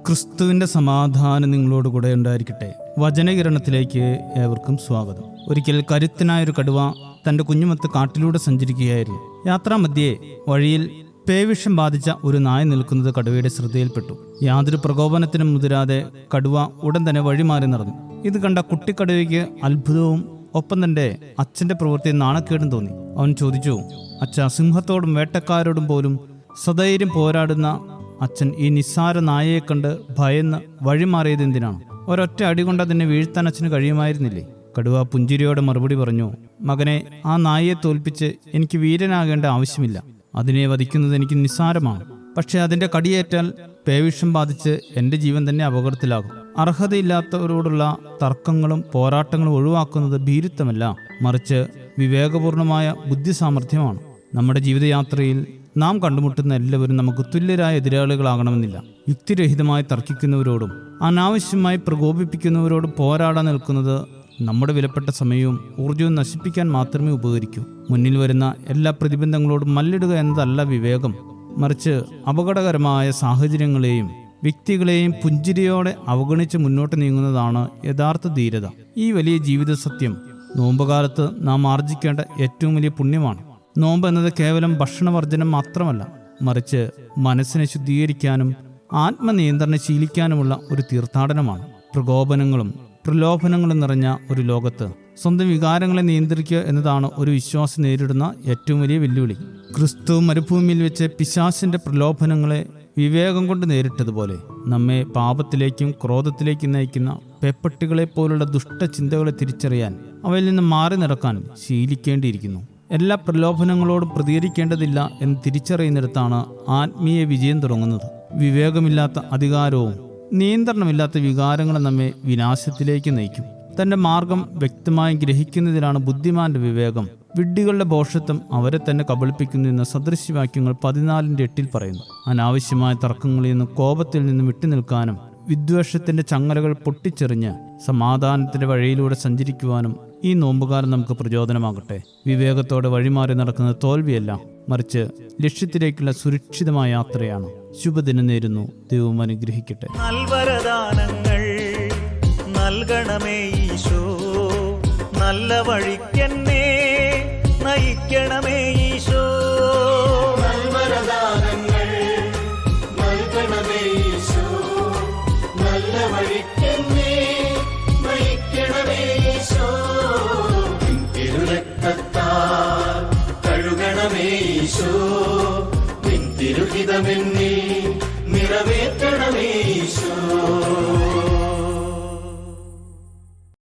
ക്രിസ്തുവിൻ്റെ സമാധാനം നിങ്ങളോട് കൂടെ ഉണ്ടായിരിക്കട്ടെ. വചനകിരണത്തിലേക്ക് ഏവർക്കും സ്വാഗതം. ഒരിക്കൽ കരുത്തനായൊരു കടുവ തൻ്റെ കുഞ്ഞുമൊത്ത് കാട്ടിലൂടെ സഞ്ചരിക്കുകയായിരുന്നു. യാത്രാമധ്യേ വഴിയിൽ പേവിഷം ബാധിച്ച ഒരു നായ നിൽക്കുന്നത് കടുവയുടെ ശ്രദ്ധയിൽപ്പെട്ടു. യാതൊരു പ്രകോപനത്തിനും മുതിരാതെ കടുവ ഉടൻ തന്നെ വഴിമാറി നടന്നു. ഇത് കണ്ട കുട്ടിക്കടുവയ്ക്ക് അത്ഭുതവും ഒപ്പം തൻ്റെ അച്ഛൻ്റെ പ്രവൃത്തിയിൽ നാണക്കേടും തോന്നി. അവൻ ചോദിച്ചു, അച്ഛാ, സിംഹത്തോടും വേട്ടക്കാരോടും പോലും സധൈര്യം പോരാടുന്ന അച്ഛൻ ഈ നിസ്സാര നായയെ കണ്ട് ഭയന്ന് വഴിമാറിയത് എന്തിനാണ്? ഒരൊറ്റ അടി കൊണ്ട് അതിനെ വീഴ്ത്താൻ അച്ഛന് കഴിയുമായിരുന്നില്ലേ? കടുവ പുഞ്ചിരിയോടെ മറുപടി പറഞ്ഞു, മകനെ, ആ നായയെ തോൽപ്പിച്ച് എനിക്ക് വീരനാകേണ്ട ആവശ്യമില്ല. അതിനെ വധിക്കുന്നത് എനിക്ക് നിസ്സാരമാണ്. പക്ഷെ അതിൻ്റെ കടിയേറ്റാൽ പേവിഷം ബാധിച്ച് എൻ്റെ ജീവൻ തന്നെ അപകടത്തിലാകും. അർഹതയില്ലാത്തവരോടുള്ള തർക്കങ്ങളും പോരാട്ടങ്ങളും ഒഴിവാക്കുന്നത് ഭീരുത്വമല്ല, മറിച്ച് വിവേകപൂർണമായ ബുദ്ധിസാമർഥ്യമാണ്. നമ്മുടെ ജീവിതയാത്രയിൽ നാം കണ്ടുമുട്ടുന്ന എല്ലാവരും നമുക്ക് തുല്യരായ എതിരാളികളാകണമെന്നില്ല. യുക്തിരഹിതമായി തർക്കിക്കുന്നവരോടും അനാവശ്യമായി പ്രകോപിപ്പിക്കുന്നവരോടും പോരാടാൻ നിൽക്കുന്നത് നമ്മുടെ വിലപ്പെട്ട സമയവും ഊർജവും നശിപ്പിക്കാൻ മാത്രമേ ഉപകരിക്കൂ. മുന്നിൽ വരുന്ന എല്ലാ പ്രതിബന്ധങ്ങളോടും മല്ലിടുക എന്നതല്ല വിവേകം, മറിച്ച് അപകടകരമായ സാഹചര്യങ്ങളെയും വ്യക്തികളെയും പുഞ്ചിരിയോടെ അവഗണിച്ച് മുന്നോട്ട് നീങ്ങുന്നതാണ് യഥാർത്ഥ ധീരത. ഈ വലിയ ജീവിത സത്യം നോമ്പുകാലത്ത് നാം ആർജിക്കേണ്ട ഏറ്റവും വലിയ പുണ്യമാണ്. നോമ്പ് എന്നത് കേവലം ഭക്ഷണവർജനം മാത്രമല്ല, മറിച്ച് മനസ്സിനെ ശുദ്ധീകരിക്കാനും ആത്മനിയന്ത്രണം ശീലിക്കാനുമുള്ള ഒരു തീർത്ഥാടനമാണ്. പ്രകോപനങ്ങളും പ്രലോഭനങ്ങളും നിറഞ്ഞ ഒരു ലോകത്ത് സ്വന്തം വികാരങ്ങളെ നിയന്ത്രിക്കുക എന്നതാണ് ഒരു വിശ്വാസി നേരിടുന്ന ഏറ്റവും വലിയ വെല്ലുവിളി. ക്രിസ്തു മരുഭൂമിയിൽ വെച്ച് പിശാചിന്റെ പ്രലോഭനങ്ങളെ വിവേകം കൊണ്ട് നേരിട്ടതുപോലെ നമ്മെ പാപത്തിലേക്കും ക്രോധത്തിലേക്കും നയിക്കുന്ന പേപ്പട്ടികളെ പോലുള്ള ദുഷ്ടചിന്തകളെ തിരിച്ചറിയാൻ, അവയിൽ നിന്ന് മാറി നടക്കാൻ ശീലിക്കേണ്ടിയിരിക്കുന്നു. എല്ലാ പ്രലോഭനങ്ങളോടും പ്രതികരിക്കേണ്ടതില്ല എന്ന് തിരിച്ചറിയുന്നിടത്താണ് ആത്മീയ വിജയം തുടങ്ങുന്നത്. വിവേകമില്ലാത്ത അധികാരവും നിയന്ത്രണമില്ലാത്ത വികാരങ്ങളും നമ്മെ വിനാശത്തിലേക്ക് നയിക്കും. തൻ്റെ മാർഗം വ്യക്തമായി ഗ്രഹിക്കുന്നതിലാണ് ബുദ്ധിമാന്റെ വിവേകം. വിഡ്ഢികളുടെ ഭോഷത്വം അവരെ തന്നെ കബളിപ്പിക്കുന്നു എന്ന സദൃശ്യവാക്യങ്ങൾ 14:8 പറയുന്നു. അനാവശ്യമായ തർക്കങ്ങളിൽ നിന്നും കോപത്തിൽ നിന്നും വിട്ടുനിൽക്കാനും വിദ്വേഷത്തിന്റെ ചങ്ങലകൾ പൊട്ടിച്ചെറിഞ്ഞ് സമാധാനത്തിന്റെ വഴിയിലൂടെ സഞ്ചരിക്കുവാനും ഈ നോമ്പുകാലം നമുക്ക് പ്രചോദനമാകട്ടെ. വിവേകത്തോടെ വഴിമാറി നടക്കുന്ന തോൽവിയല്ല, മറിച്ച് ലക്ഷ്യത്തിലേക്കുള്ള സുരക്ഷിതമായ യാത്രയാണ്. ശുഭദിനം നേരുന്നു. ദൈവം അനുഗ്രഹിക്കട്ടെ. നൽവരദാനങ്ങൾ നൽകണമേ ഈശോ, നല്ല വഴിക്കെന്നെ നയിക്കണമേ ഈശോ. നൽവരദാനങ്ങൾ നൽകണമേ ഈശോ, നല്ല വഴിക്കെന്നെ നയിക്കണമേ ഈശോ. തിരുരക്തത്താൽ കഴുകണമേ ഈശോ, നിൻ തിരുഹിതമെന്നിൽ നിറവേറ്റണമേ